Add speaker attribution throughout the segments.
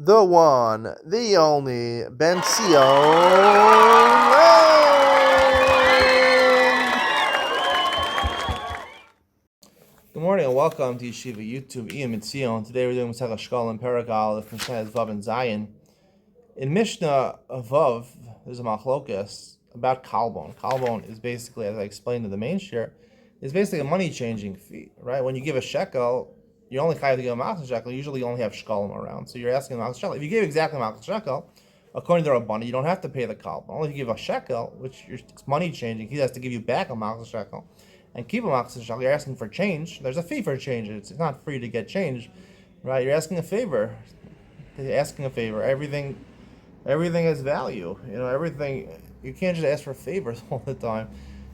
Speaker 1: the one, the only, Ben Sion. Good morning and welcome to Yeshiva YouTube, Iyun and Sion. Today we're doing Shekalim, Perek Aleph, Mishnah Vav and Zayin. In Mishnah Vav, there's a machlokas about kalbon. Kalbon is basically, as I explained in the main share, is basically a money changing fee, right? When you give a shekel, you only have to give a machzor shekel. Usually you only have shekalim around, so you're asking a machzor shekel. If you give exactly a machzor shekel, according to Rabbanan, you don't have to pay the kalbon. Only if you give a shekel, which it's money changing, he has to give you back a machzor shekel and keep a machzor shekel. You're asking for change. There's a fee for change. It's not free to get change, right? You're asking a favor. You're asking a favor. Everything has value. Everything. You can't just ask for favors all the time.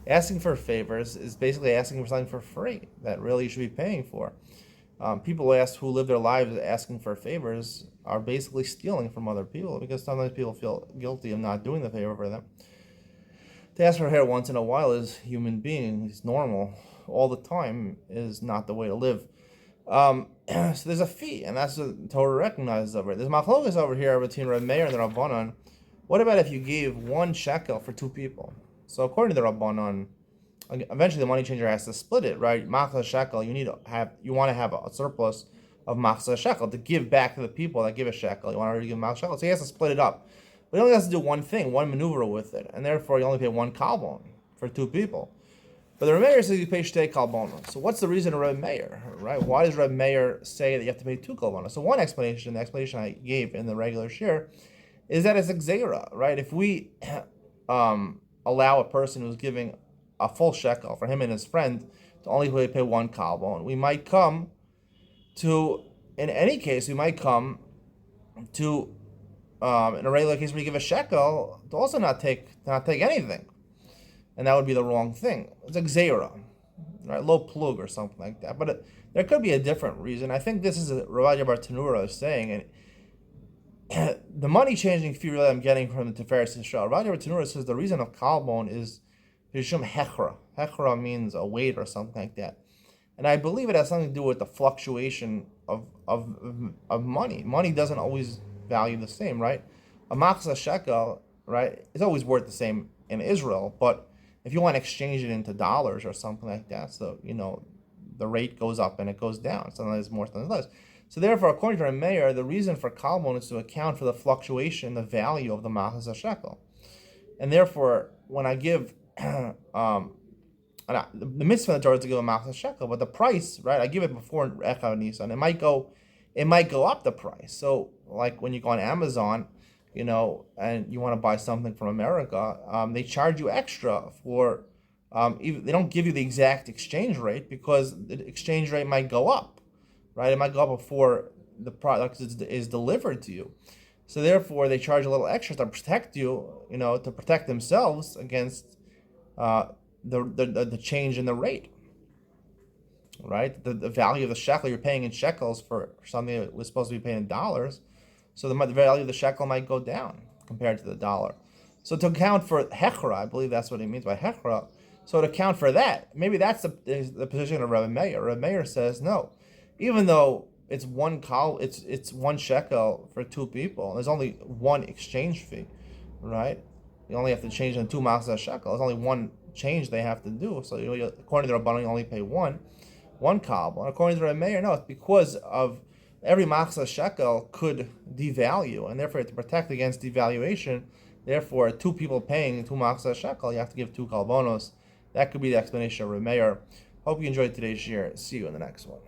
Speaker 1: Asking for favors is basically asking for something for free that really you should be paying for. People who live their lives asking for favors are basically stealing from other people, because sometimes people feel guilty of not doing the favor for them. To ask for hair once in a while is human being. It's normal. All the time is not the way to live. So there's a fee, and that's what Torah recognizes over it. There's machlokas over here between Reb Meir and the Rabbanan. What about if you gave 1 shekel for 2 people? So according to the Rabbanan, eventually the money changer has to split it, right? Machzor shekel, you want to have a surplus of machzor shekel to give back to the people that give a shekel. You want to give machzor shekel, so he has to split it up. But he only has to do one thing, one maneuver with it, and therefore you only pay 1 kalbon for 2 people. But the Reb Meir says you pay shtei kalbonos. So what's the reason of Reb Meir, right? Why does Reb Meir say that you have to pay 2 kalbonos? So one explanation, the explanation I gave in the regular share, is that it's a gzeira, right? If we allow a person who's giving a full shekel for him and his friend to only pay 1 kalbon, in a regular case where you give a shekel, to also not take anything. And that would be the wrong thing. It's a gzeira, right? Low plug or something like that. But there could be a different reason. I think this is what Rav Bar Tanura is saying, and the money changing fee really I'm getting from the Tiferes Yisrael. Rav Bar Tanura says the reason of kalbon is Hishum hechra. Hechra means a weight or something like that. And I believe it has something to do with the fluctuation of money. Money doesn't always value the same, right? A machzor shekel, right, is always worth the same in Israel, but if you want to exchange it into dollars or something like that, so the rate goes up and it goes down. Sometimes more, sometimes less. So therefore, according to Reb Meir, the reason for kalbon is to account for the fluctuation, the value of the machzor shekel. And therefore, when I give the mitzvah in the Torah is to give a machzor shekel, but the price, right? I give it before Echav Nisan. It might go up the price. So, like when you go on Amazon, and you want to buy something from America, they charge you extra for. They don't give you the exact exchange rate because the exchange rate might go up, right? It might go up before the product is delivered to you. So therefore, they charge a little extra to protect you, to protect themselves against the change in the rate, right? The value of the shekel you're paying in shekels for something that was supposed to be paying in dollars, so the value of the shekel might go down compared to the dollar. So to account for hechra, I believe that's what he means by hechra. So to account for that, maybe that's the position of Reb Meir. Reb Meir says no, even though it's 1 shekel for 2 people. There's only 1 exchange fee, right? You only have to change in 2 machzor shekel. There's only 1 change they have to do. So according to the Rabbanan, you only pay 1 kalbon. According to Reb Meir, no, it's because of every machzor shekel could devalue, and therefore to protect against devaluation, therefore 2 people paying 2 machzor shekel, you have to give 2 kalbonos. That could be the explanation of Reb Meir. Hope you enjoyed today's share. See you in the next one.